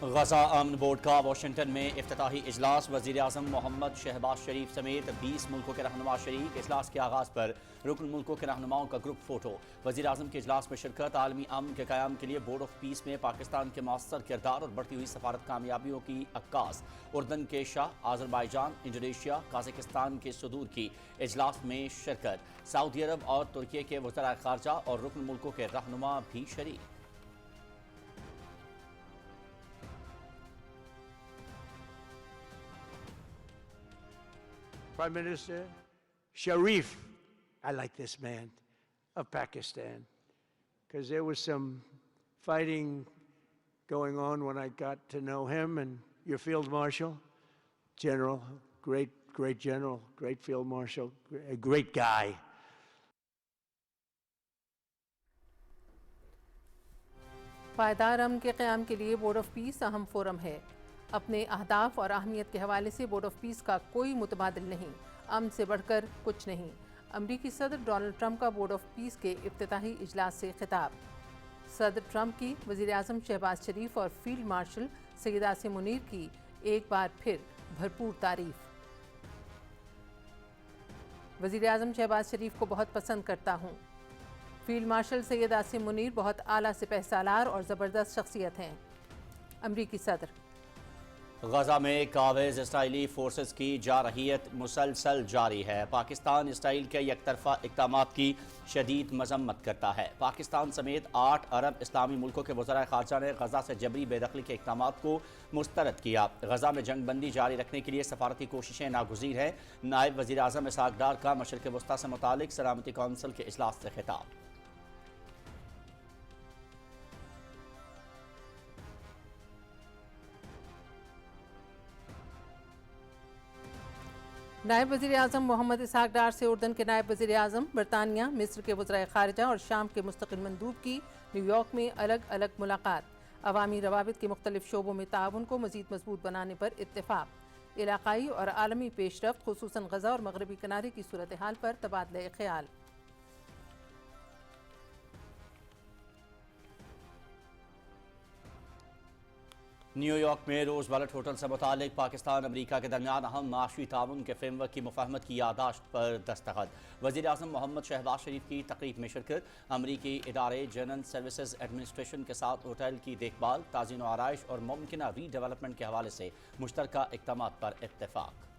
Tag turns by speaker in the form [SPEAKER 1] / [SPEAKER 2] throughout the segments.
[SPEAKER 1] غزہ امن بورڈ کا واشنگٹن میں افتتاحی اجلاس، وزیر اعظم محمد شہباز شریف سمیت 20 ملکوں کے رہنما شریک۔ اجلاس کے آغاز پر رکن ملکوں کے رہنماؤں کا گروپ فوٹو۔ وزیر اعظم کے اجلاس میں شرکت، عالمی امن کے قیام کے لیے بورڈ آف پیس میں پاکستان کے مؤثر کردار اور بڑھتی ہوئی سفارت کامیابیوں کی عکاس۔ اردن کے شاہ، آذربائیجان، انڈونیشیا، قازقستان کے صدور کی اجلاس میں شرکت۔ سعودی عرب اور ترکی کے وزراء خارجہ اور رکن ملکوں کے رہنما بھی شریک۔
[SPEAKER 2] Prime Minister Sharif, I like this man, of Pakistan, because there was some fighting going on when I got to know him, and your Field Marshal, General, great General, great Field Marshal, a great guy.
[SPEAKER 3] پائیدار امن کے قیام کے لیے board of peace اہم forum ہے۔ اپنے اہداف اور اہمیت کے حوالے سے بورڈ آف پیس کا کوئی متبادل نہیں، امن سے بڑھ کر کچھ نہیں۔ امریکی صدر ڈونلڈ ٹرمپ کا بورڈ آف پیس کے افتتاحی اجلاس سے خطاب۔ صدر ٹرمپ کی وزیر اعظم شہباز شریف اور فیلڈ مارشل سید عاصم منیر کی ایک بار پھر بھرپور تعریف۔ وزیر اعظم شہباز شریف کو بہت پسند کرتا ہوں۔ فیلڈ مارشل سید عاصم منیر بہت اعلیٰ سپہ سالار اور زبردست شخصیت ہیں۔ امریکی صدر
[SPEAKER 1] غزہ میں قابض اسرائیلی فورسز کی جارحیت مسلسل جاری ہے۔ پاکستان اسرائیل کے یک طرفہ اقدامات کی شدید مذمت کرتا ہے۔ پاکستان سمیت 8 عرب اسلامی ملکوں کے وزراء خارجہ نے غزہ سے جبری بے دخلی کے اقدامات کو مسترد کیا۔ غزہ میں جنگ بندی جاری رکھنے کے لیے سفارتی کوششیں ناگزیر ہیں۔ نائب وزیر اعظم اسحاق ڈار کا مشرق وسطیٰ سے متعلق سلامتی کونسل کے اجلاس سے خطاب۔
[SPEAKER 3] نائب وزیر اعظم محمد اسحاق ڈار سے اردن کے نائب وزیر اعظم، برطانیہ، مصر کے وزراء خارجہ اور شام کے مستقل مندوب کی نیو یارک میں الگ الگ ملاقات۔ عوامی روابط کے مختلف شعبوں میں تعاون کو مزید مضبوط بنانے پر اتفاق۔ علاقائی اور عالمی پیش رفت خصوصاً غزہ اور مغربی کنارے کی صورتحال پر تبادلہ خیال۔
[SPEAKER 1] نیو یارک میں روز ویلٹ ہوٹل سے متعلق پاکستان امریکہ کے درمیان اہم معاشی تعاون کے فریم ورک کی مفاہمت کی یادداشت پر دستخط۔ وزیر اعظم محمد شہباز شریف کی تقریب میں شرکت۔ امریکی ادارے جنرل سروسز ایڈمنسٹریشن کے ساتھ ہوٹل کی دیکھ بھال، تعزین و آرائش اور ممکنہ ری ڈیولپمنٹ کے حوالے سے مشترکہ اقدامات پر اتفاق۔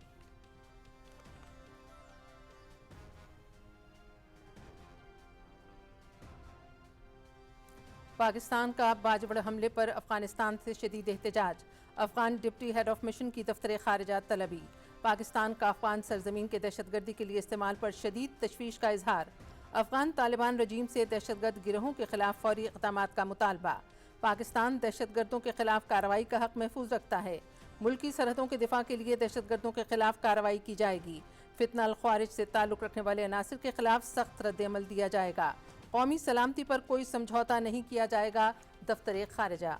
[SPEAKER 3] پاکستان کا باجوڑ حملے پر افغانستان سے شدید احتجاج۔ Afghan deputy head of mission کی دفتر خارجہ طلبی۔ پاکستان کا افغان سرزمین کے دہشت گردی کے لیے استعمال پر شدید تشویش کا اظہار۔ افغان طالبان رجیم سے دہشت گرد گروہوں کے خلاف فوری اقدامات کا مطالبہ۔ پاکستان دہشت گردوں کے خلاف کارروائی کا حق محفوظ رکھتا ہے۔ ملکی سرحدوں کے دفاع کے لیے دہشت گردوں کے خلاف کارروائی کی جائے گی۔ فتنہ الخوارج سے تعلق رکھنے والے عناصر کے خلاف سخت رد عمل دیا جائے گا۔ قومی سلامتی پر کوئی سمجھوتہ نہیں کیا جائے گا، دفتر خارجہ۔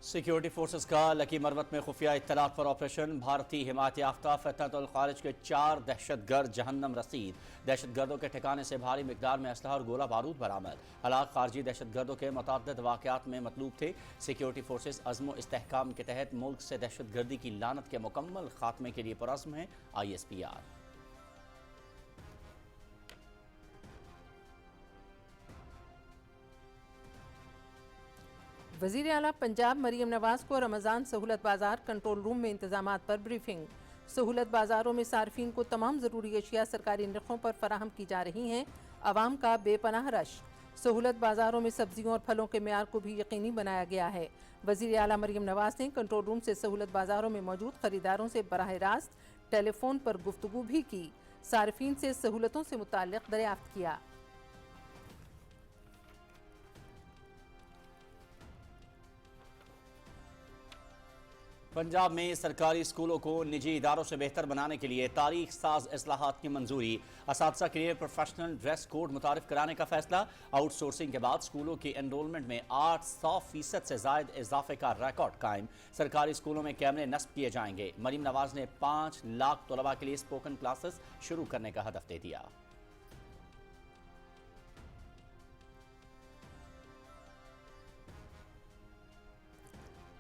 [SPEAKER 1] سیکیورٹی فورسز کا لکی مروت میں خفیہ اطلاعات پر آپریشن۔ بھارتی حمایت یافتہ فتنہ الخوارج کے 4 دہشت گرد جہنم رسید۔ دہشت گردوں کے ٹھکانے سے بھاری مقدار میں اسلحہ اور گولہ بارود برآمد۔ ہلاک خارجی دہشت گردوں کے متعدد واقعات میں مطلوب تھے۔ سیکیورٹی فورسز عزم و استحکام کے تحت ملک سے دہشت گردی کی لعنت کے مکمل خاتمے کے لیے پرعزم ہیں۔ ISPR
[SPEAKER 3] وزیر اعلیٰ پنجاب مریم نواز کو رمضان سہولت بازار کنٹرول روم میں انتظامات پر بریفنگ۔ سہولت بازاروں میں صارفین کو تمام ضروری اشیاء سرکاری نرخوں پر فراہم کی جا رہی ہیں۔ عوام کا بے پناہ رش۔ سہولت بازاروں میں سبزیوں اور پھلوں کے معیار کو بھی یقینی بنایا گیا ہے۔ وزیر اعلیٰ مریم نواز نے کنٹرول روم سے سہولت بازاروں میں موجود خریداروں سے براہ راست ٹیلی فون پر گفتگو بھی کی۔ صارفین سے سہولتوں سے متعلق دریافت کیا۔
[SPEAKER 1] پنجاب میں سرکاری اسکولوں کو نجی اداروں سے بہتر بنانے کے لیے تاریخ ساز اصلاحات کی منظوری۔ اساتذہ کے لیے پروفیشنل ڈریس کوڈ متعارف کرانے کا فیصلہ۔ آؤٹ سورسنگ کے بعد اسکولوں کی انرولمنٹ میں 800% سے زائد اضافے کا ریکارڈ قائم۔ سرکاری اسکولوں میں کیمرے نصب کیے جائیں گے۔ مریم نواز نے 5 لاکھ طلباء کے لیے اسپوکن کلاسز شروع کرنے کا ہدف دے دیا۔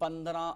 [SPEAKER 1] 15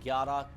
[SPEAKER 1] 11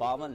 [SPEAKER 1] 52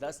[SPEAKER 1] 10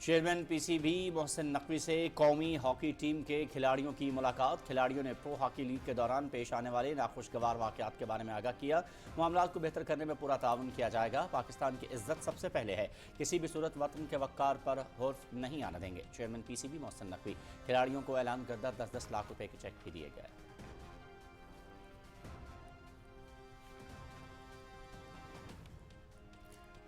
[SPEAKER 1] chairman P C B Mohsin Naqvi سے قومی ہاکی ٹیم کے کھلاڑیوں کی ملاقات۔ کھلاڑیوں نے پرو ہاکی لیگ کے دوران پیش آنے والے ناخوشگوار واقعات کے بارے میں آگاہ کیا۔ معاملات کو بہتر کرنے میں پورا تعاون کیا جائے گا۔ پاکستان کی عزت سب سے پہلے ہے، کسی بھی صورت وطن کے وقار پر حرف نہیں آنے دیں گے۔ Chairman P C B Mohsin Naqvi. کھلاڑیوں کو اعلان کردہ 10-10 لاکھ روپے کے چیک بھی دیے گئے۔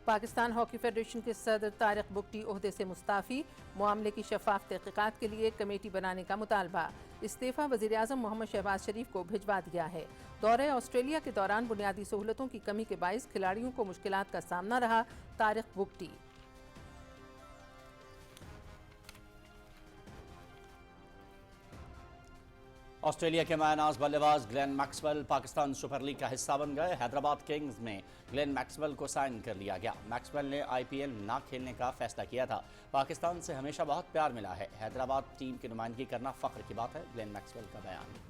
[SPEAKER 3] پاکستان ہاکی فیڈریشن کے صدر طارق بگٹی عہدے سے مستعفی۔ معاملے کی شفاف تحقیقات کے لیے کمیٹی بنانے کا مطالبہ۔ استعفی وزیراعظم محمد شہباز شریف کو بھجوا دیا ہے۔ دورہ آسٹریلیا کے دوران بنیادی سہولتوں کی کمی کے باعث کھلاڑیوں کو مشکلات کا سامنا رہا۔ طارق بگٹی۔
[SPEAKER 1] آسٹریلیا کے مایہ ناز بلے باز Glenn Maxwell Pakistan super league کا حصہ بن گئے۔ حیدرآباد کنگز میں گلین میکسویل کو سائن کر لیا گیا۔ میکسویل نے آئی پی ایل نہ کھیلنے کا فیصلہ کیا تھا۔ پاکستان سے ہمیشہ بہت پیار ملا ہے۔ حیدرآباد ٹیم کی نمائندگی کرنا فخر کی بات ہے، گلین میکسویل کا بیان۔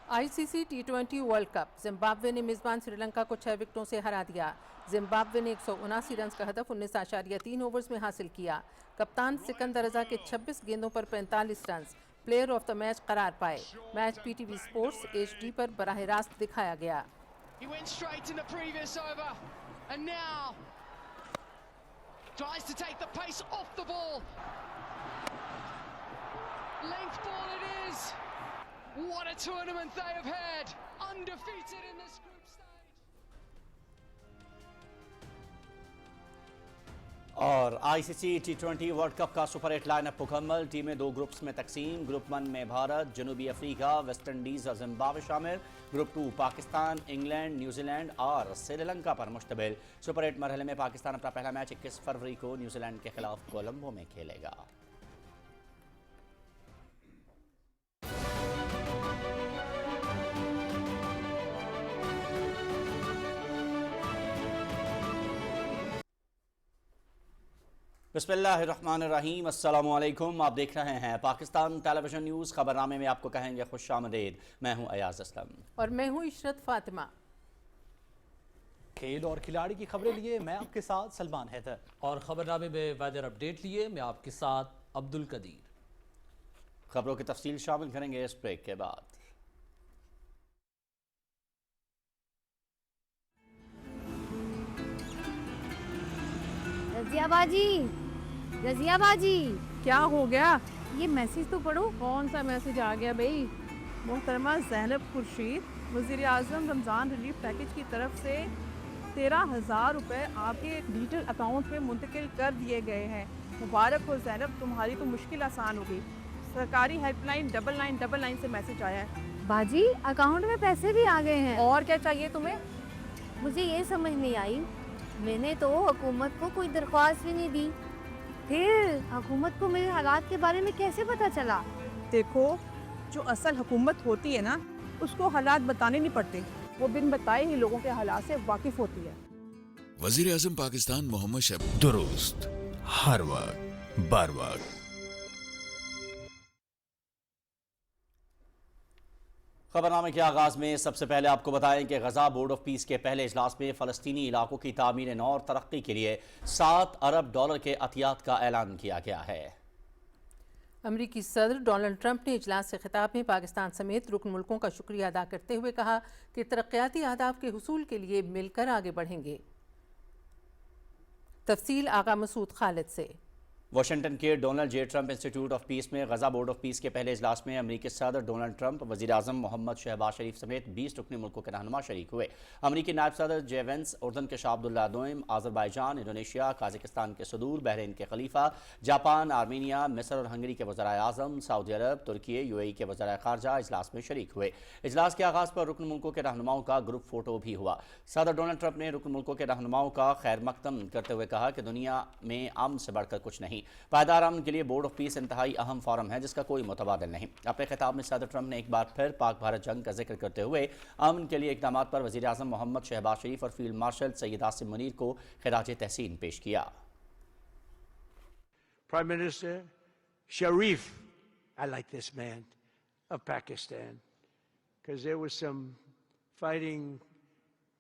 [SPEAKER 3] آئی سی سی T20 ورلڈ کپ زمبابوے نے میزبان سری لنکا کو 6 وکٹوں سے ہرا دیا۔ زمبابوے نے 179 رنز کا ہدف 19.3 اوورز میں حاصل کیا۔ کپتان سکندر رضا کے 26 گیندوں پر 45 runs player of the match قرار پائے۔ Match P T V sports HD پر براہ راست دکھایا گیا۔
[SPEAKER 4] What a tournament they have had! Undefeated in this group stage.
[SPEAKER 1] اور آئی سی سی T20 ورلڈ کپ کا سپر 8 لائن اپ مکمل۔ ٹیمیں 2 گروپس میں تقسیم۔ گروپ 1 میں بھارت، جنوبی افریقہ، ویسٹ انڈیز اور زمبابوے شامل۔ Group 2 Pakistan, England, New Zealand اور سری لنکا پر مشتمل۔ سپر 8 مرحلے میں پاکستان اپنا پہلا میچ 21 فروری کو نیوزی لینڈ کے خلاف کولمبو میں کھیلے گا۔ بسم اللہ الرحمن الرحیم، السلام علیکم۔ آپ دیکھ رہے ہیں پاکستان ٹیلی ویژن نیوز۔ خبرنامے میں آپ کو کہیں گے خوش آمدید۔ میں ہوں ایاز اسلم
[SPEAKER 3] اور میں ہوں عشرت فاطمہ۔
[SPEAKER 5] کھیل اور کھلاڑی کی خبریں لیے میں آپ کے ساتھ سلمان حیدر،
[SPEAKER 6] اور خبرنامے میں ویدر اپڈیٹ لیے میں آپ کے ساتھ عبد القدیر۔
[SPEAKER 1] خبروں کی تفصیل شامل کریں گے اس بریک کے بعد۔
[SPEAKER 7] رضیہ باجی
[SPEAKER 8] کیا ہو گیا؟
[SPEAKER 7] یہ میسیج تو پڑھو۔
[SPEAKER 8] کون سا میسج آ گیا بھئی؟ محترمہ زینب خورشید، وزیر اعظم رمضان ریلیف پیکج کی طرف سے 13,000 روپے آپ کے ڈیجیٹل اکاؤنٹ میں منتقل کر دیے گئے ہیں۔ مبارک ہو زینب، تمہاری تو مشکل آسان ہو گئی۔ سرکاری ہیلپ لائن 9999 سے میسج آیا ہے۔
[SPEAKER 7] باجی اکاؤنٹ میں پیسے بھی آ گئے ہیں۔
[SPEAKER 8] اور کیا چاہیے تمہیں؟
[SPEAKER 7] مجھے یہ سمجھ نہیں آئی، میں نے تو حکومت کو کوئی درخواست بھی نہیں دی، پھر حکومت کو میرے حالات کے بارے میں کیسے پتہ چلا؟
[SPEAKER 8] دیکھو، جو اصل حکومت ہوتی ہے نا، اس کو حالات بتانے نہیں پڑتے، وہ بن بتائے ہی لوگوں کے حالات سے واقف ہوتی ہے۔
[SPEAKER 9] وزیر اعظم پاکستان محمد شہباز، درست ہر وقت بر وقت۔
[SPEAKER 1] خبرنامے کے آغاز میں سب سے پہلے آپ کو بتائیں کہ غزہ بورڈ آف پیس کے پہلے اجلاس میں فلسطینی علاقوں کی تعمیر نو اور ترقی کے لیے $7 ارب کے عطیات کا اعلان کیا گیا ہے۔
[SPEAKER 3] امریکی صدر ڈونلڈ ٹرمپ نے اجلاس سے خطاب میں پاکستان سمیت رکن ملکوں کا شکریہ ادا کرتے ہوئے کہا کہ ترقیاتی اہداف کے حصول کے لیے مل کر آگے بڑھیں گے۔ تفصیل آغا مسعود خالد سے۔
[SPEAKER 1] واشنگٹن کے Donald J Trump institute of peace میں غزہ بورڈ آف پیس کے پہلے اجلاس میں امریکی صدر ڈونلڈ ٹرمپ، وزیر اعظم محمد شہباز شریف سمیت 20 رکنی ملکوں کے رہنما شریک ہوئے۔ امریکی نائب صدر جے وینس، اردن کے شاہ عبداللہ دوئم، آذربائیجان، انڈونیشیا، قازقستان کے صدور، بحرین کے خلیفہ، جاپان، آرمینیا، مصر اور ہنگری کے وزرائے اعظم، سعودی عرب، ترکی، UAE کے وزرائے خارجہ اجلاس میں شریک ہوئے۔ اجلاس کے آغاز پر رکن ملکوں کے رہنماؤں کا گروپ فوٹو بھی ہوا۔ صدر ڈونلڈ ٹرمپ نے رکن ملکوں کے رہنماؤں کا خیر مقدم کرتے ہوئے کہا کہ دنیا میں امن سے بڑھ کر کچھ نہیں۔ نہیں۔ پائیدار امن کے لیے بورڈ آف پیس انتہائی اہم فورم ہے جس کا کوئی متبادل نہیں۔ اپنے خطاب میں صدر ٹرمپ نے ایک بار پھر پاک بھارت جنگ کا ذکر کرتے ہوئے امن کے لیے اقدامات پر وزیر اعظم محمد شہباز شریف اور فیلڈ مارشل سید عاصم منیر کو خراج تحسین پیش کیا۔
[SPEAKER 2] Prime Minister Sharif, I like this man, of Pakistan, because there was some fighting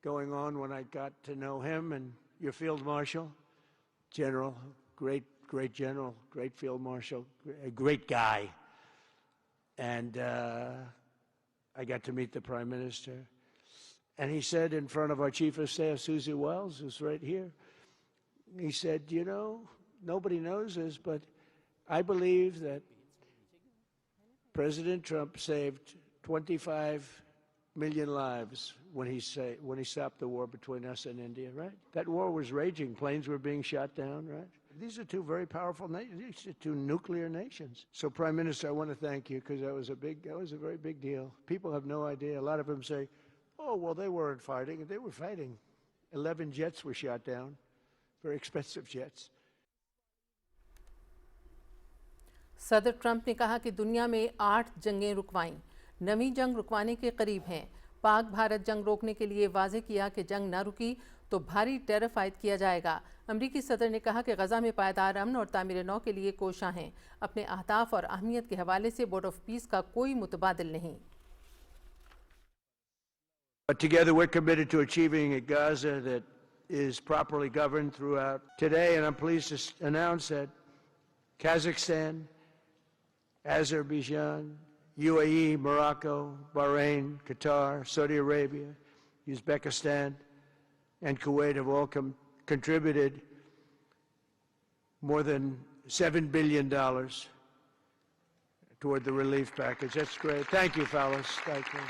[SPEAKER 2] going on when I got to know him, and your Field Marshal, General, great General, great Field Marshal, a great guy. And I got to meet the Prime Minister. And he said in front of our Chief of Staff, Susie Wells, who's right here, he said, you know, nobody knows this, but I believe that President Trump saved 25 million lives when he stopped the war between us and India, right? That war was raging. Planes were being shot down, right? These are two very powerful nations. These are two nuclear nations. So, Prime Minister, I want to thank you because that was a very big deal. People have no idea. A lot of them say, oh, well, they weren't fighting. They were fighting. 11 jets were shot down, very expensive jets.
[SPEAKER 3] صدر Trump نے کہا کہ دنیا میں 8 جنگیں رکوائیں، 9ویں جنگ رکوانے کے قریب ہیں۔ پاک بھارت جنگ روکنے کے لیے واضح کیا کہ جنگ نہ رکی تو بھاری ٹیرف عائد کیا جائے گا۔ امریکی صدر نے کہا کہ غزہ میں پائیدار امن اور تعمیر نو کے لیے کوشاں ہیں۔ اپنے اہداف اور اہمیت کے حوالے سے بورڈ آف پیس کا کوئی متبادل نہیں۔
[SPEAKER 2] But together we're committed to achieving a Gaza that is properly governed throughout today, and I'm pleased to announce that Kazakhstan, Azerbaijan, UAE, Morocco, Bahrain, Qatar, Saudi Arabia, Uzbekistan, and Kuwait have all contributed more than $7 billion toward the relief package. That's great. Thank you, fellas. Thank you.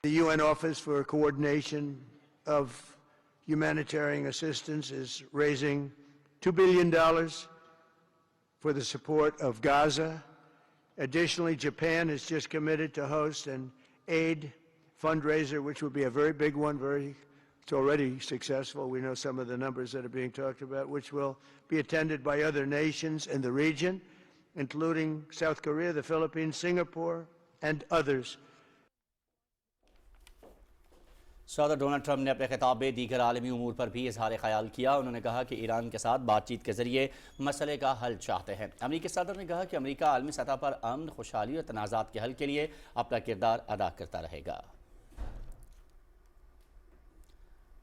[SPEAKER 2] The UN Office for Coordination of Humanitarian Assistance is raising $2 billion for the support of Gaza. Additionally, Japan has just committed to host an aid fundraiser, which will be a very big one. It's already successful. We know some of the numbers that are being talked about, which will be attended by other nations in the region, including South Korea, the Philippines, Singapore, and others.
[SPEAKER 1] صدر Donald Trump نے اپنے خطاب میں دیگر عالمی امور پر بھی اظہار خیال کیا۔ انہوں نے کہا کہ ایران کے ساتھ بات چیت کے ذریعے مسئلے کا حل چاہتے ہیں۔ امریکی صدر نے کہا کہ امریکہ عالمی سطح پر امن، خوشحالی اور تنازعات کے حل کے لیے اپنا کردار ادا کرتا رہے گا۔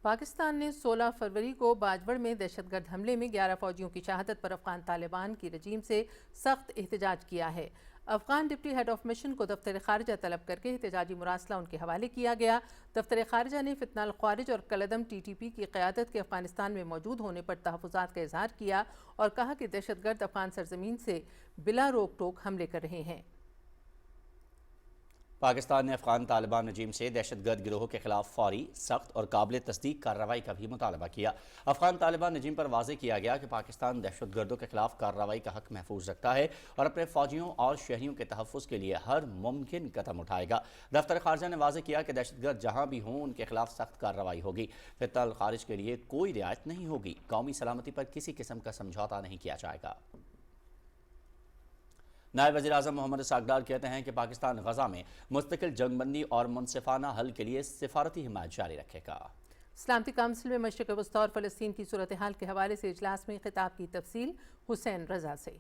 [SPEAKER 3] پاکستان نے 16 فروری کو باجوڑ میں دہشت گرد حملے میں 11 فوجیوں کی شہادت پر افغان طالبان کی رجیم سے سخت احتجاج کیا ہے۔ Afghan deputy head of mission کو دفتر خارجہ طلب کر کے احتجاجی مراسلہ ان کے حوالے کیا گیا۔ دفتر خارجہ نے فتنہ الخوارج اور کالعدم TTP کی قیادت کے افغانستان میں موجود ہونے پر تحفظات کا اظہار کیا اور کہا کہ دہشت گرد افغان سرزمین سے بلا روک ٹوک حملے کر رہے ہیں۔
[SPEAKER 1] پاکستان نے افغان طالبان رجیم سے دہشت گرد گروہوں کے خلاف فوری، سخت اور قابل تصدیق کارروائی کا بھی مطالبہ کیا۔ افغان طالبان رجیم پر واضح کیا گیا کہ پاکستان دہشت گردوں کے خلاف کارروائی کا حق محفوظ رکھتا ہے اور اپنے فوجیوں اور شہریوں کے تحفظ کے لیے ہر ممکن قدم اٹھائے گا۔ دفتر خارجہ نے واضح کیا کہ دہشت گرد جہاں بھی ہوں ان کے خلاف سخت کارروائی ہوگی۔ فتنہ الخارج کے لیے کوئی رعایت نہیں ہوگی۔ قومی سلامتی پر کسی قسم کا سمجھوتہ نہیں کیا جائے گا۔ نائب وزیر اعظم محمد اسحاق ڈار کہتے ہیں کہ پاکستان غزہ میں مستقل جنگ بندی اور منصفانہ حل کے لیے سفارتی حمایت جاری رکھے گا۔
[SPEAKER 3] سلامتی کونسل میں مشرق وسطی اور فلسطین کی صورتحال کے حوالے سے اجلاس میں خطاب کی تفصیل حسین رضا سے۔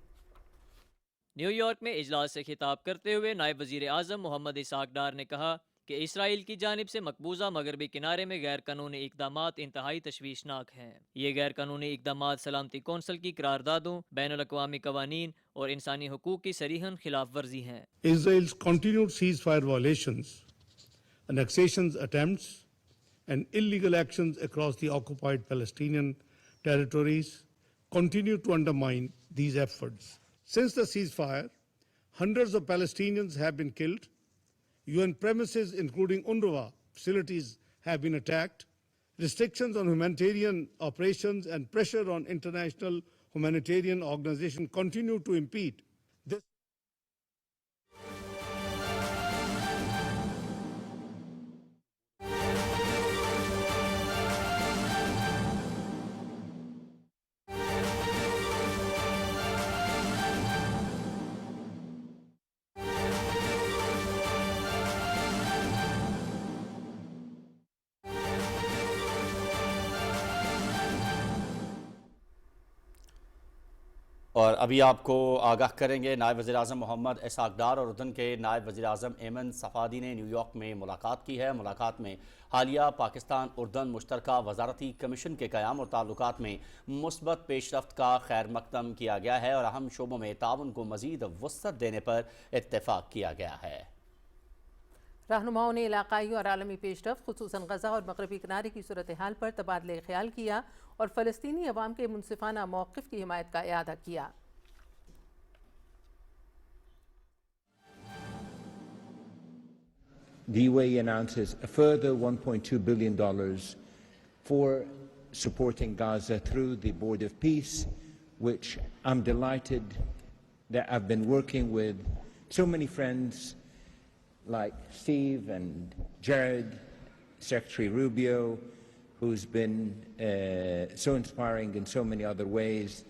[SPEAKER 10] نیو یارک میں اجلاس سے خطاب کرتے ہوئے نائب وزیر اعظم محمد اسحاق ڈار نے کہا کہ اسرائیل کی جانب سے مقبوضہ مغربی کنارے میں غیر قانونی اقدامات انتہائی تشویشناک ہیں۔ یہ غیر قانونی اقدامات سلامتی کونسل کی قراردادوں، بین الاقوامی قوانین اور انسانی حقوق کی صریحاً خلاف ورزی ہیں۔
[SPEAKER 11] Israel's continued ceasefire violations, annexations attempts and illegal actions across the occupied Palestinian territories continue to undermine these efforts. Since the ceasefire, hundreds of Palestinians have been killed. UN premises, including UNRWA facilities, have been attacked. Restrictions on humanitarian operations and pressure on international humanitarian organizations continue to impede this.
[SPEAKER 1] اور ابھی آپ کو آگاہ کریں گے نائب وزیر اعظم محمد اسحاق ڈار اور اردن کے نائب وزیر اعظم ایمن صفادی نے نیو یارک میں ملاقات کی ہے۔ ملاقات میں حالیہ پاکستان اردن مشترکہ وزارتی کمیشن کے قیام اور تعلقات میں مثبت پیش رفت کا خیر مقدم کیا گیا ہے اور اہم شعبوں میں تعاون کو مزید وسعت دینے پر اتفاق کیا گیا ہے۔
[SPEAKER 3] رہنماؤں نے علاقائی اور عالمی پیش رفت خصوصاً غزہ اور مغربی کنارے کی صورتحال پر تبادلہ خیال کیا اور فلسطینی عوام کے منصفانہ موقف کی حمایت کا اعادہ کیا۔
[SPEAKER 12] The UAE announces a further $1.2 billion for supporting Gaza through the Board of Peace, which I'm delighted that I've been working with so many friends like Steve and Jared, Secretary Rubio, who's been so inspiring in so many other ways,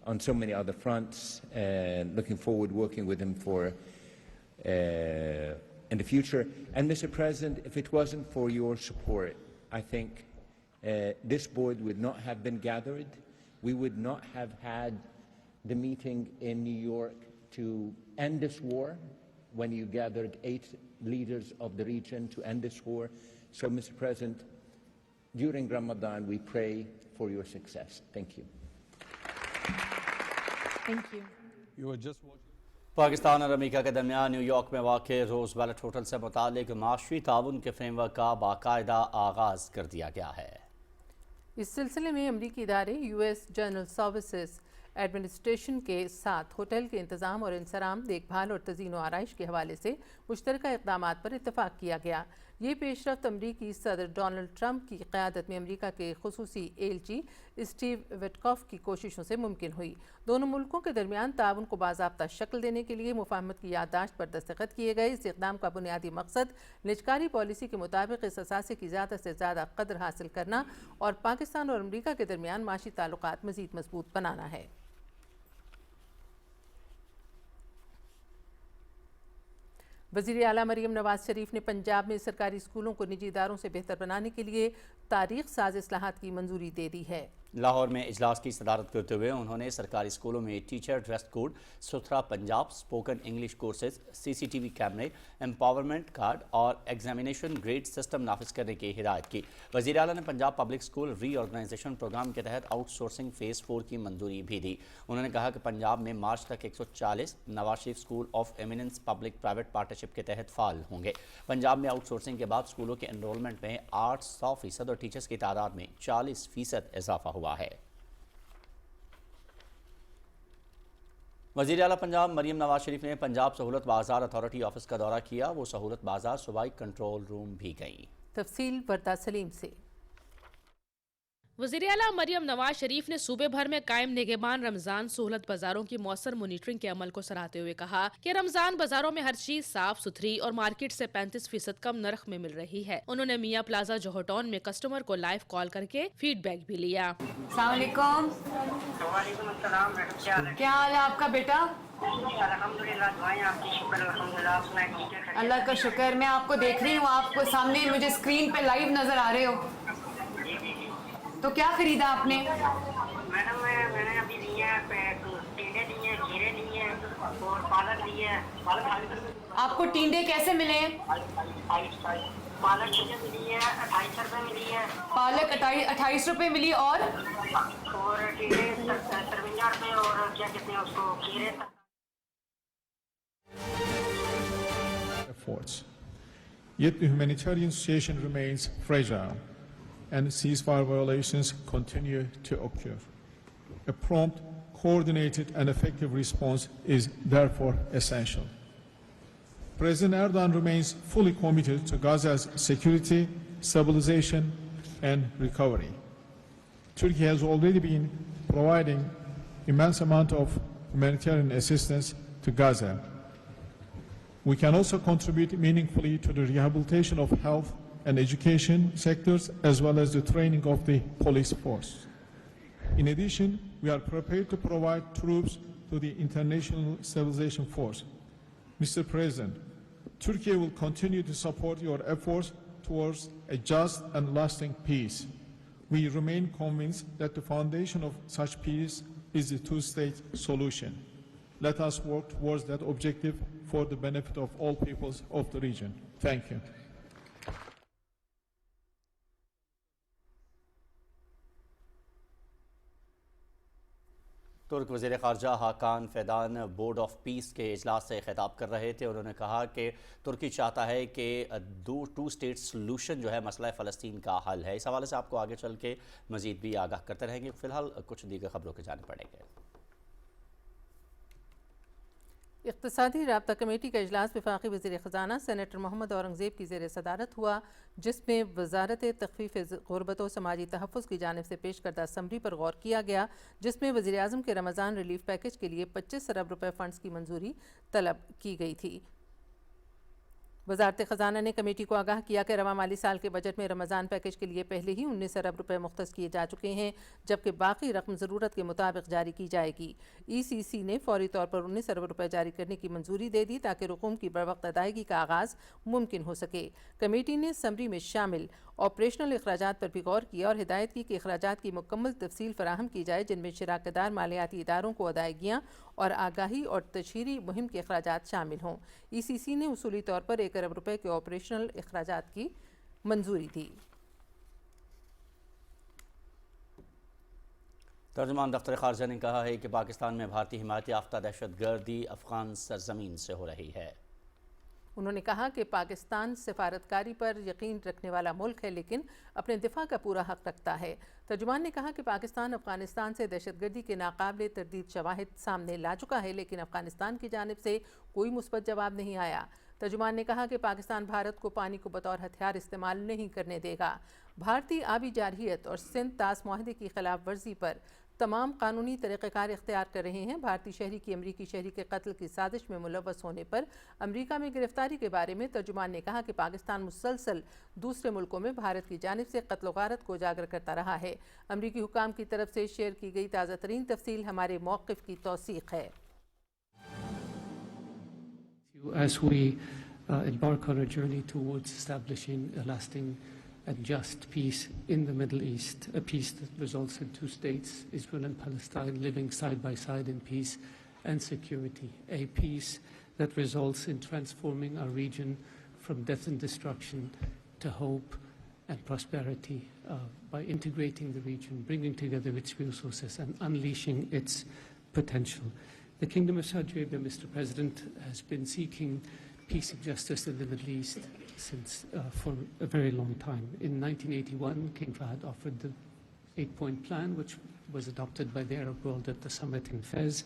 [SPEAKER 12] on so many other fronts, and looking forward working with him for in the future. And Mr. President, if it wasn't for your support, I think this board would not have been gathered. We would not have had the meeting in New York to end this war, when you gathered 8 leaders of the region to end this war. So, Mr. President, during Ramadan, we pray for your success. Thank you.
[SPEAKER 8] Thank you.
[SPEAKER 13] You were just watching.
[SPEAKER 1] Pakistan اور امریکہ کے درمیان new York میں واقع روز wallet hotel سے متعلق معاشی تعاون کے فریم ورک کا باقاعدہ آغاز کر دیا گیا ہے۔
[SPEAKER 3] اس سلسلے میں امریکی ادارے U S general services administration کے ساتھ ہوٹل کے انتظام اور انصرام، دیکھ بھال اور تزئین و آرائش کے حوالے سے مشترکہ اقدامات پر اتفاق کیا گیا۔ یہ پیش رفت امریکی صدر ڈونلڈ ٹرمپ کی قیادت میں امریکہ کے خصوصی ایلچی اسٹیو وٹکاف کی کوششوں سے ممکن ہوئی۔ دونوں ملکوں کے درمیان تعاون کو باضابطہ شکل دینے کے لیے مفاہمت کی یادداشت پر دستخط کیے گئے۔ اس اقدام کا بنیادی مقصد نجکاری پالیسی کے مطابق اس اثاثے کی زیادہ سے زیادہ قدر حاصل کرنا اور پاکستان اور امریکہ کے درمیان معاشی تعلقات مزید مضبوط بنانا ہے۔ وزیر اعلیٰ مریم نواز شریف نے پنجاب میں سرکاری اسکولوں کو نجی اداروں سے بہتر بنانے کے لیے تاریخ ساز اصلاحات کی منظوری دے دی ہے۔
[SPEAKER 1] لاہور میں اجلاس کی صدارت کرتے ہوئے انہوں نے سرکاری اسکولوں میں ٹیچر ڈریس کوڈ، ستھرا Punjab, spoken English courses, CCTV کیمرے، امپاورمنٹ کارڈ اور ایگزامینیشن گریڈ سسٹم نافذ کرنے کی ہدایت کی۔ وزیر اعلیٰ نے پنجاب پبلک اسکول ری آرگنائزیشن پروگرام کے تحت آؤٹ سورسنگ فیز 4 کی منظوری بھی دی۔ انہوں نے کہا کہ پنجاب میں مارچ تک 140 Nawaz Sharif school of eminence public private partnership کے تحت فعال ہوں گے۔ پنجاب میں آؤٹ سورسنگ کے بعد اسکولوں کے انرولمنٹ میں 800% اور ٹیچرز کی تعداد میں 40% اضافہ ہوا ہے۔ وزیر اعلیٰ پنجاب مریم نواز شریف نے پنجاب سہولت بازار اتھارٹی آفس کا دورہ کیا۔ وہ سہولت بازار صوبائی کنٹرول روم بھی گئیں۔
[SPEAKER 3] تفصیل وردہ سلیم سے۔
[SPEAKER 14] وزیر اعلیٰ مریم نواز شریف نے صوبے بھر میں قائم نگہبان رمضان سہولت بازاروں کی مؤثر مانیٹرنگ کے عمل کو سراہتے ہوئے کہا کہ رمضان بازاروں میں ہر چیز صاف ستھری اور مارکیٹ سے 35% کم نرخ میں مل رہی ہے۔ انہوں نے میاں پلازا جوہر ٹاؤن میں کسٹمر کو لائیو کال کر کے فیڈ بیک بھی لیا۔
[SPEAKER 15] السلام علیکم۔ وعلیکم السلام۔ کیا حال ہے آپ کا بیٹا؟ الحمدللہ، دعائیں آپ کی، شکر الحمدللہ۔ اللہ کا شکر۔ میں آپ کو دیکھ رہی ہوں، آپ کو سامنے مجھے اسکرین پہ لائیو نظر آ رہے ہو۔ تو کیا خریدا آپ نے؟ میڈم میں نے ابھی لیے ہیں ٹینڈے لیے ہیں، کھیرے لیے ہیں اور پالک لیے ہیں۔ آپ کو ٹینڈے کیسے ملے؟ پالک مجھے ملی ہے 28 روپے ملی ہے۔ پالک 28 روپے ملی اور ٹینڈے 53 روپے اور کیا کہتے ہیں اس کو کھیرے۔
[SPEAKER 13] Yet the humanitarian situation remains fragile, and ceasefire violations continue to occur. A prompt, coordinated and effective response is therefore essential. President Erdogan remains fully committed to Gaza's security, stabilization and recovery. Turkey has already been providing immense amount of humanitarian assistance to Gaza. We can also contribute meaningfully to the rehabilitation of health and education sectors, as well as the training of the police force. In addition, we are prepared to provide troops to the International Stabilization Force. Mr. President, Turkey will continue to support your efforts towards a just and lasting peace. We remain convinced that the foundation of such peace is the two-state solution. Let us work towards that objective for the benefit of all peoples of the region. Thank you.
[SPEAKER 1] ترک وزیر خارجہ حاکان Fidan board of peace کے اجلاس سے خطاب کر رہے تھے. انہوں نے کہا کہ ترکی چاہتا ہے کہ ٹو اسٹیٹ سلوشن جو ہے مسئلہ فلسطین کا حل ہے. اس حوالے سے آپ کو آگے چل کے مزید بھی آگاہ کرتے رہیں گے. فی الحال کچھ دیگر خبروں کے جانے پڑیں گے.
[SPEAKER 3] اقتصادی رابطہ کمیٹی کا اجلاس وفاقی وزیر خزانہ سینیٹر محمد اورنگزیب کی زیر صدارت ہوا، جس میں وزارت تخفیف غربت و سماجی تحفظ کی جانب سے پیش کردہ سمری پر غور کیا گیا، جس میں وزیر اعظم کے رمضان ریلیف پیکج کے لیے 25 ارب روپے فنڈز کی منظوری طلب کی گئی تھی. وزارت خزانہ نے کمیٹی کو آگاہ کیا کہ رواں مالی سال کے بجٹ میں رمضان پیکج کے لیے پہلے ہی 19 ارب روپے مختص کیے جا چکے ہیں، جبکہ باقی رقم ضرورت کے مطابق جاری کی جائے گی. ECC نے فوری طور پر 19 ارب روپے جاری کرنے کی منظوری دے دی تاکہ رقوم کی بروقت ادائیگی کا آغاز ممکن ہو سکے. کمیٹی نے سمری میں شامل آپریشنل اخراجات پر بھی غور کیا اور ہدایت کی کہ اخراجات کی مکمل تفصیل فراہم کی جائے، جن میں شراکت دار مالیاتی اداروں کو ادائیگیاں اور آگاہی اور تشہیری مہم کے اخراجات شامل ہوں. ECC نے اصولی طور پر 1 ارب روپے کے آپریشنل اخراجات کی منظوری دی.
[SPEAKER 1] ترجمان دفتر خارجہ نے کہا ہے کہ پاکستان میں بھارتی حمایت یافتہ دہشت گردی افغان سرزمین سے ہو رہی ہے.
[SPEAKER 3] انہوں نے کہا کہ پاکستان سفارتکاری پر یقین رکھنے والا ملک ہے، لیکن اپنے دفاع کا پورا حق رکھتا ہے. ترجمان نے کہا کہ پاکستان افغانستان سے دہشت گردی کے ناقابل تردید شواہد سامنے لا چکا ہے، لیکن افغانستان کی جانب سے کوئی مثبت جواب نہیں آیا. ترجمان نے کہا کہ پاکستان بھارت کو پانی کو بطور ہتھیار استعمال نہیں کرنے دے گا. بھارتی آبی جارحیت اور سندھ طاس معاہدے کی خلاف ورزی پر تمام قانونی طریقہ کار اختیار کر رہے ہیں. بھارتی شہری کی امریکی شہری کے قتل کی سازش میں ملوث ہونے پر امریکہ میں گرفتاری کے بارے میں ترجمان نے کہا کہ پاکستان مسلسل دوسرے ملکوں میں بھارت کی جانب سے قتل و غارت کو اجاگر کرتا رہا ہے. امریکی حکام کی طرف سے شیئر کی گئی تازہ ترین تفصیل ہمارے موقف کی توثیق ہے.
[SPEAKER 16] As we embark on a journey towards establishing a lasting and just peace in the Middle East, a peace that results in two states, Israel and Palestine, living side by side in peace and security, a peace that results in transforming our region from death and destruction to hope and prosperity by integrating the region, bringing together its resources and unleashing its potential. The Kingdom of Saudi Arabia, Mr. President, has been seeking peace and justice in the Middle East for a very long time. In 1981, King Fahd offered the 8-point plan, which was adopted by the Arab world at the summit in Fez,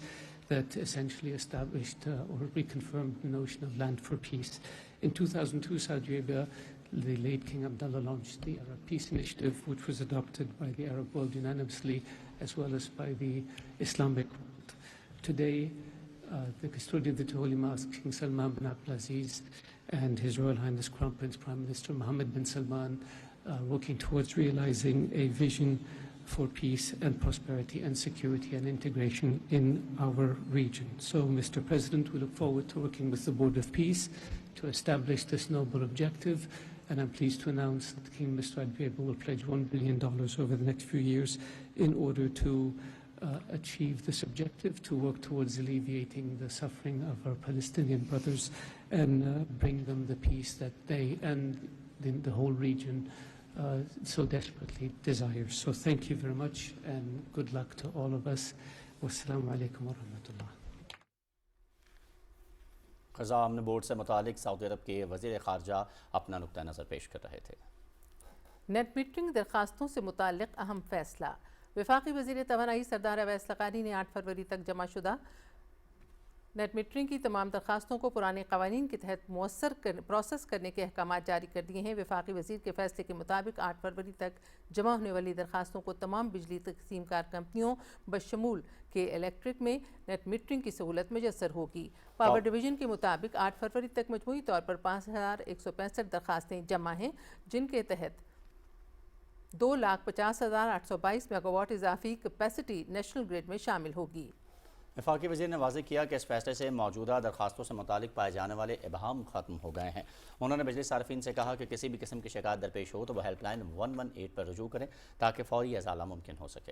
[SPEAKER 16] that essentially established or reconfirmed the notion of land for peace. In 2002, Saudi Arabia, the late King Abdullah, launched the Arab Peace Initiative, which was adopted by the Arab world unanimously, as well as by the Islamic world. Today, the custodian of the two Holy Mosques, King Salman bin Abdulaziz, and His Royal Highness Crown Prince Prime Minister Mohammed bin Salman are working towards realizing a vision for peace and prosperity and security and integration in our region. So, Mr. President, we look forward to working with the Board of Peace to establish this noble objective, and I'm pleased to announce that King Mr. Adbeba will pledge $1 billion over the next few years in order to achieve this objective, to work towards alleviating the suffering of our Palestinian brothers and bring them the peace that they and the whole region so desperately desires. So thank you very much and good luck to all of us. Wassalamu alaikum wa rahmatullah.
[SPEAKER 1] خزاں امن board سے متعلق سعودی عرب کے وزیر خارجہ اپنا نقطہ نظر پیش کر رہے تھے.
[SPEAKER 3] نیٹ میٹرنگ درخواستوں سے متعلق اہم فیصلہ. وفاقی وزیر توانائی سردار اویس لقانی نے 8 فروری تک جمع شدہ نیٹ میٹرنگ کی تمام درخواستوں کو پرانے قوانین کے تحت مؤثر پروسیس کرنے کے احکامات جاری کر دیے ہیں. وفاقی وزیر کے فیصلے کے مطابق 8 فروری تک جمع ہونے والی درخواستوں کو تمام بجلی تقسیم کار کمپنیوں بشمول کے الیکٹرک میں نیٹ میٹرنگ کی سہولت میسر ہوگی. پاور ڈویژن کے مطابق 8 فروری تک مجموعی طور پر 5165 درخواستیں جمع ہیں، جن کے تحت 2,50,822 میگا واٹ اضافی کیپیسٹی نیشنل گریڈ میں شامل ہوگی.
[SPEAKER 1] وفاقی وزیر نے واضح کیا کہ اس فیصلے سے موجودہ درخواستوں سے متعلق پائے جانے والے ابہام ختم ہو گئے ہیں. انہوں نے بجلی صارفین سے کہا کہ کسی بھی قسم کی شکایت درپیش ہو تو وہ ہیلپ لائن 118 پر رجوع کریں تاکہ فوری ازالہ ممکن ہو سکے.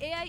[SPEAKER 17] AI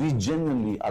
[SPEAKER 18] we genuinely are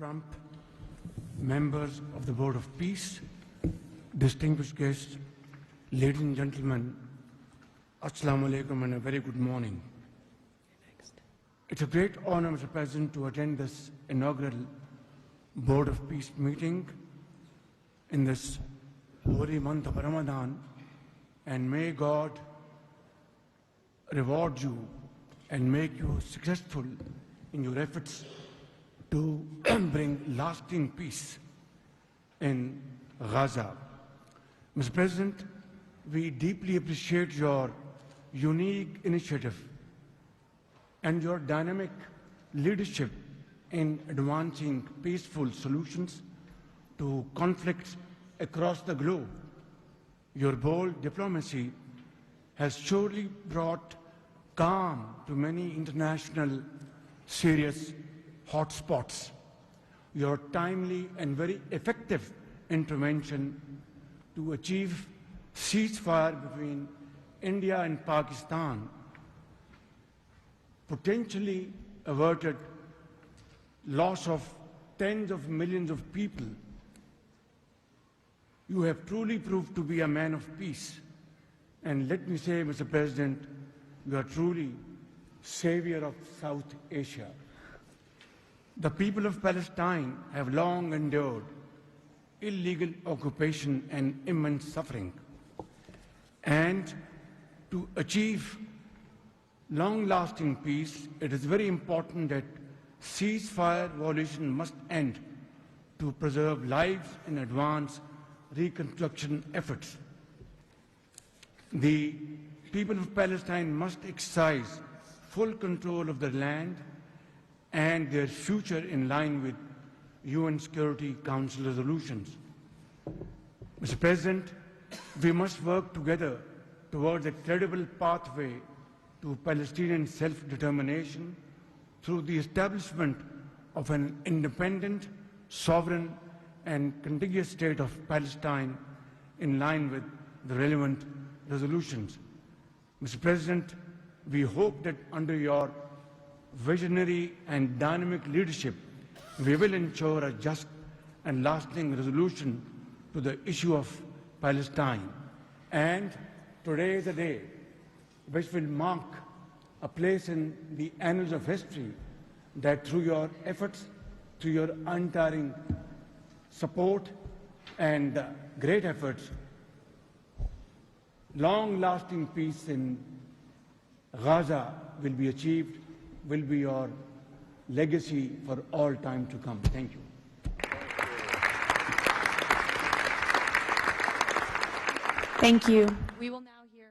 [SPEAKER 2] Trump, members of the Board of Peace, distinguished guests, ladies and gentlemen, Assalamu alaikum and a very good morning. It's a great honor, Mr. President, to attend this inaugural Board of Peace meeting in this holy month of Ramadan, and may God reward you and make you successful in your efforts to bring lasting peace in Gaza. Mr. President, we deeply appreciate your unique initiative and your dynamic leadership in advancing peaceful solutions to conflicts across the globe. Your bold diplomacy has surely brought calm to many international serious hotspots. Your timely and very effective intervention to achieve ceasefire between India and Pakistan potentially averted loss of tens of millions of people. You have truly proved to be a man of peace. And let me say, Mr. President, you are truly savior of South Asia. The people of Palestine have long endured illegal occupation and immense suffering. And to achieve long-lasting peace, it is very important that ceasefire violation must end to preserve lives and advance reconstruction efforts. The people of Palestine must exercise full control of their land and their future in line with UN Security Council resolutions. Mr. President, we must work together towards a credible pathway to Palestinian self-determination through the establishment of an independent, sovereign, and contiguous state of Palestine in line with the relevant resolutions. Mr. President, we hope that under your visionary and dynamic leadership, we will ensure a just and lasting resolution to the issue of Palestine. And today is a day which will mark a place in the annals of history that through your efforts, through your untiring support and great efforts, long-lasting peace in Gaza will be achieved, will be your legacy for all time to come. Thank you.
[SPEAKER 15] Thank you. We will now hear.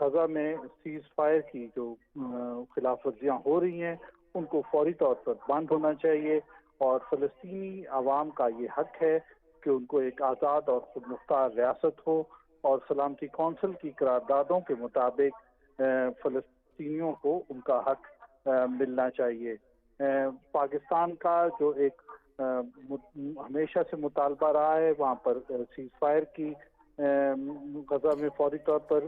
[SPEAKER 4] Gaza میں cease fire کی جو خلاف ورزیاں ہو رہی ہیں ان کو فوری طور پر بند ہونا چاہیے، اور فلسطینی عوام کا یہ حق ہے کہ ان کو ایک آزاد اور خود مختار ریاست ہو، اور سلامتی کونسل کی قراردادوں کے مطابق فلسطینیوں کو ان کا حق ملنا چاہیے۔ پاکستان کا جو ایک ہمیشہ سے مطالبہ رہا ہے وہاں پر سیز فائر کی، غزہ میں فوری طور پر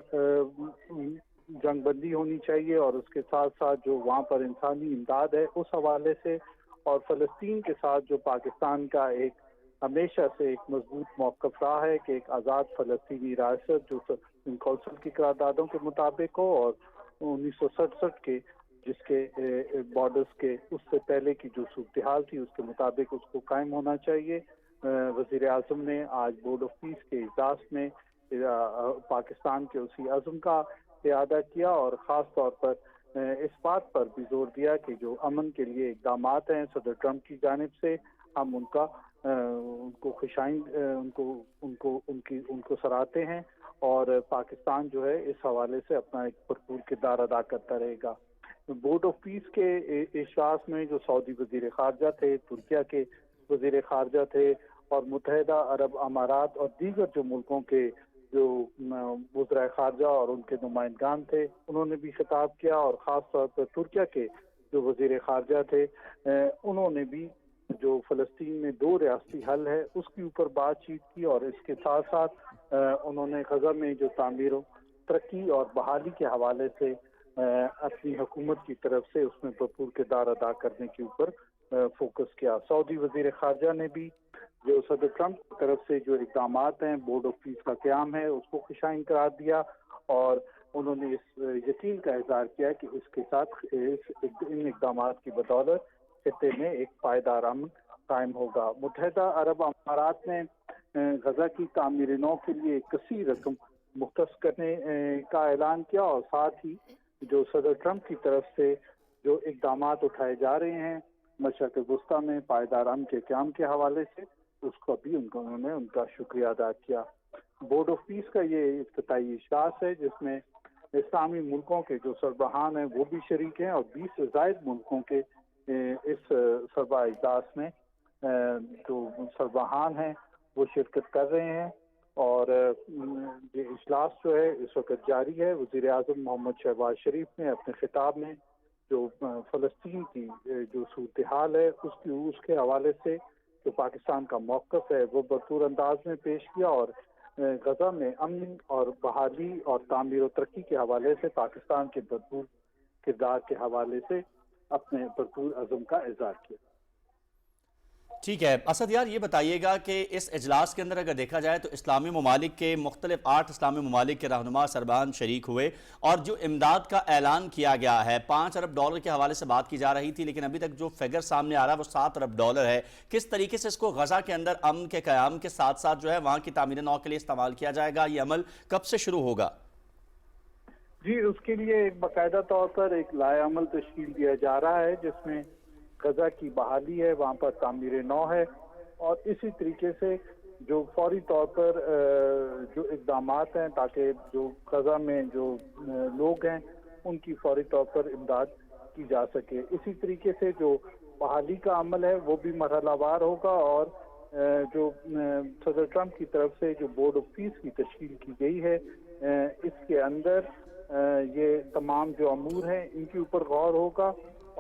[SPEAKER 4] جنگ بندی ہونی چاہیے، اور اس کے ساتھ ساتھ جو وہاں پر انسانی امداد ہے اس حوالے سے، اور فلسطین کے ساتھ جو پاکستان کا ایک ہمیشہ سے ایک مضبوط موقف رہا ہے کہ ایک آزاد فلسطینی ریاست جو کونسل کی قراردادوں کے مطابق ہو، اور 1967 کے جس کے بارڈرز کے اس سے پہلے کی جو صورتحال تھی اس کے مطابق اس کو قائم ہونا چاہیے۔ وزیر اعظم نے آج بورڈ آف پیس کے اجلاس میں پاکستان کے اسی عزم کا اعادہ کیا، اور خاص طور پر اس بات پر بھی زور دیا کہ جو امن کے لیے اقدامات ہیں صدر ٹرمپ کی جانب سے، ہم ان کو ان کو سراہتے ہیں، اور پاکستان جو ہے اس حوالے سے اپنا ایک بھرپور کردار ادا کرتا رہے گا۔ بورڈ آف پیس کے اجلاس میں جو سعودی وزیر خارجہ تھے، ترکیہ کے وزیر خارجہ تھے، اور متحدہ عرب امارات اور دیگر جو ملکوں کے جو وزرائے خارجہ اور ان کے نمائندگان تھے انہوں نے بھی خطاب کیا، اور خاص طور پر ترکیہ کے جو وزیر خارجہ تھے انہوں نے بھی جو فلسطین میں 2 ریاستی حل ہے اس کے اوپر بات چیت کی، اور اس کے ساتھ ساتھ انہوں نے غزہ میں جو تعمیر و ترقی اور بحالی کے حوالے سے اپنی حکومت کی طرف سے اس میں بھرپور کردار ادا کرنے کے اوپر فوکس کیا۔ سعودی وزیر خارجہ نے بھی جو صدر ٹرمپ کی طرف سے جو اقدامات ہیں بورڈ آف پیس کا قیام ہے اس کو خوشائن قرار دیا، اور انہوں نے اس یقین کا اظہار کیا کہ اس کے ساتھ ان اقدامات کی بدولت خطے میں ایک پائیدار امن قائم ہوگا۔ متحدہ عرب امارات نے غزہ کی تعمیر نو کے لیے ایک کثیر رقم مختص کرنے کا اعلان کیا، اور ساتھ ہی جو صدر ٹرمپ کی طرف سے جو اقدامات اٹھائے جا رہے ہیں مشرق وسطیٰ میں پائیدار امن کے قیام کے حوالے سے اس کو بھی انہوں نے ان کا شکریہ ادا کیا۔ بورڈ آف پیس کا یہ افتتاحی اجلاس ہے جس میں اسلامی ملکوں کے جو سربراہان ہیں وہ بھی شریک ہیں، اور 20 سے زائد ملکوں کے اس سربراہ اجلاس میں جو سربراہان ہیں وہ شرکت کر رہے ہیں، اور یہ اجلاس جو ہے اس وقت جاری ہے۔ وزیر اعظم محمد شہباز شریف نے اپنے خطاب میں جو فلسطین کی جو صورتحال ہے اس کے حوالے سے جو پاکستان کا موقف ہے وہ بھرپور انداز میں پیش کیا، اور غزہ میں امن اور بحالی اور تعمیر و ترقی کے حوالے سے پاکستان کے بھرپور کردار کے حوالے سے اپنے بھرپور عزم کا اظہار کیا۔
[SPEAKER 1] ٹھیک ہے اسد یار، یہ بتائیے گا کہ اس اجلاس کے اندر اگر دیکھا جائے تو اسلامی ممالک کے مختلف 8 اسلامی ممالک کے رہنما سربراہان شریک ہوئے، اور جو امداد کا اعلان کیا گیا ہے $5 ارب کے حوالے سے بات کی جا رہی تھی، لیکن ابھی تک جو فگر سامنے آ رہا ہے وہ $7 ارب ہے۔ کس طریقے سے اس کو غزہ کے اندر امن کے قیام کے ساتھ ساتھ جو ہے وہاں کی تعمیر نو کے لیے استعمال کیا جائے گا؟ یہ عمل کب سے شروع ہوگا؟
[SPEAKER 4] جی، اس کے لیے ایک باقاعدہ طور پر ایک لائحہ عمل تشکیل دیا جا رہا ہے جس میں غزہ کی بحالی ہے، وہاں پر تعمیر نو ہے، اور اسی طریقے سے جو فوری طور پر جو اقدامات ہیں تاکہ جو غزہ میں جو لوگ ہیں ان کی فوری طور پر امداد کی جا سکے۔ اسی طریقے سے جو بحالی کا عمل ہے وہ بھی مرحلہ وار ہوگا، اور جو صدر ٹرمپ کی طرف سے جو بورڈ آف پیس کی تشکیل کی گئی ہے اس کے اندر یہ تمام جو امور ہیں ان کے اوپر غور ہوگا،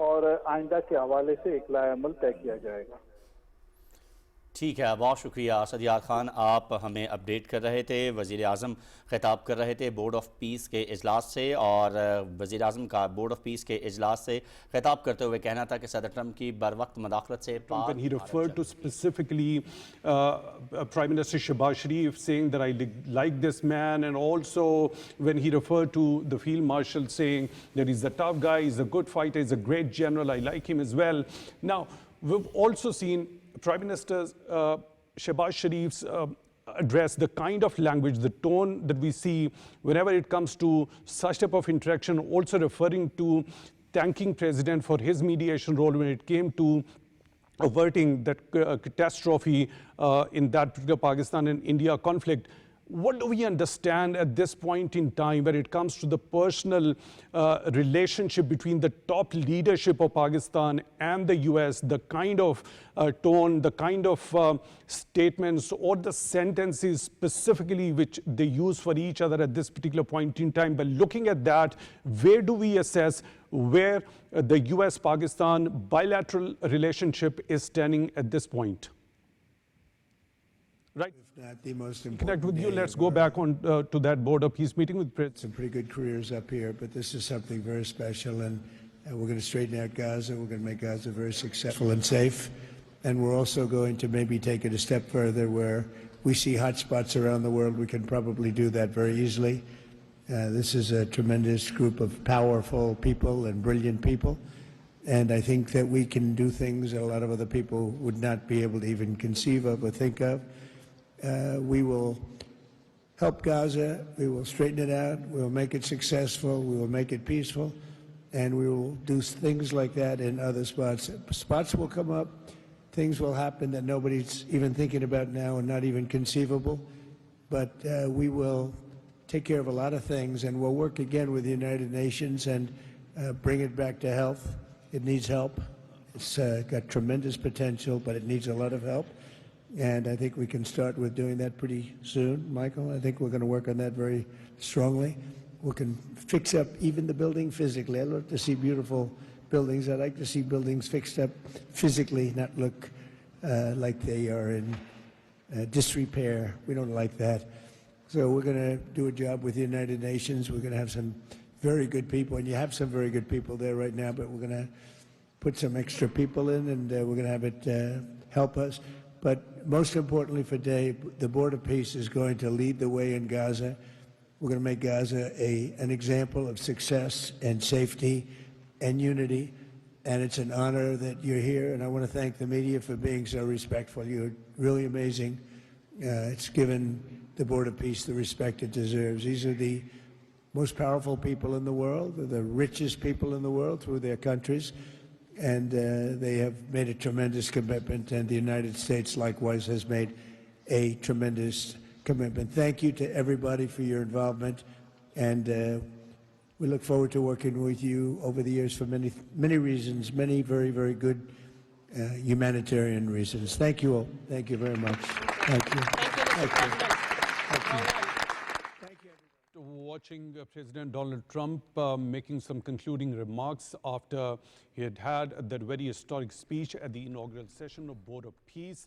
[SPEAKER 4] اور آئندہ کے حوالے سے ایک لائحہ عمل طے کیا جائے گا۔
[SPEAKER 1] ٹھیک ہے، بہت شکریہ اسد یار خان، آپ ہمیں اپڈیٹ کر رہے تھے۔ وزیر اعظم خطاب کر رہے تھے بورڈ آف پیس کے اجلاس سے، اور وزیر اعظم کا بورڈ آف پیس کے اجلاس سے خطاب کرتے ہوئے کہنا تھا کہ صدر ٹرمپ کی بر وقت مداخلت سے
[SPEAKER 5] When he referred to specifically Prime Minister Shehbaz Sharif saying that I like this man, and also when he referred to the Field Marshal saying that he's a tough guy, he's a good fighter, he's a great general, I like him as well. Now, we've also seen Prime Minister Shehbaz Sharif's address, the kind of language, the tone that we see whenever it comes to such type of interaction, also referring to thanking President for his mediation role when it came to averting that catastrophe in that particular Pakistan and India conflict. What do we understand at this point in time when it comes to the personal relationship between the top leadership of Pakistan and the US, the kind of tone, the kind of statements or the sentences specifically which they use for each other at this particular point in time? But looking at that, where do we assess where the US-Pakistan bilateral relationship is standing at this point? Right.
[SPEAKER 2] Not the most important.
[SPEAKER 5] Connect with you. Let's go back on to that Board of Peace meeting with President.
[SPEAKER 2] Some pretty good careers up here, but this is something very special, and we're going to straighten out Gaza. We're going to make Gaza very successful and safe, and we're also going to maybe take it a step further where we see hotspots around the world. We can probably do that very easily. This is a tremendous group of powerful people and brilliant people, and I think that we can do things that a lot of other people would not be able to even conceive of or think of. We will help Gaza, we will straighten it out, we will make it successful, we will make it peaceful, and we will do things like that in other spots. Spots will come up, things will happen that nobody's even thinking about now and not even conceivable, but we will take care of a lot of things, and we'll work again with the United Nations and bring it back to health. It needs help. It's got tremendous potential, but it needs a lot of help. And I think we can start with doing that pretty soon, Michael. I think we're going to work on that very strongly. We can fix up even the building physically. I love to see beautiful buildings. I like to see buildings fixed up physically, not look like they are in disrepair. We don't like that. So we're going to do a job with the United Nations. We're going to have some very good people, and you have some very good people there right now, but we're going to put some extra people in, and we're going to have it help us. But most importantly for Dave, the Board of Peace is going to lead the way in Gaza. We're going to make Gaza an example of success and safety and unity. And it's an honor that you're here. And I want to thank the media for being so respectful. You're really amazing. It's given the Board of Peace the respect it deserves. These are the most powerful people in the world. They're the richest people in the world through their countries. And they have made a tremendous commitment, and the United States likewise has made a tremendous commitment. Thank you to everybody for your involvement, and we look forward to working with you over the years for many, many reasons, many very, very good humanitarian reasons. Thank you all. Thank you very much. Thank you. Thank you. Thank you.
[SPEAKER 5] Watching President Donald Trump making some concluding remarks after he had had that very historic speech at the inaugural session of Board of Peace.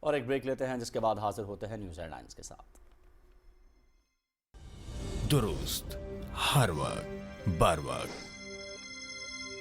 [SPEAKER 1] اور ایک break لیتے ہیں جس کے بعد حاضر ہوتے ہیں نیوز ہیڈ لائنز کے ساتھ.
[SPEAKER 9] درست ہر وقت بر وقت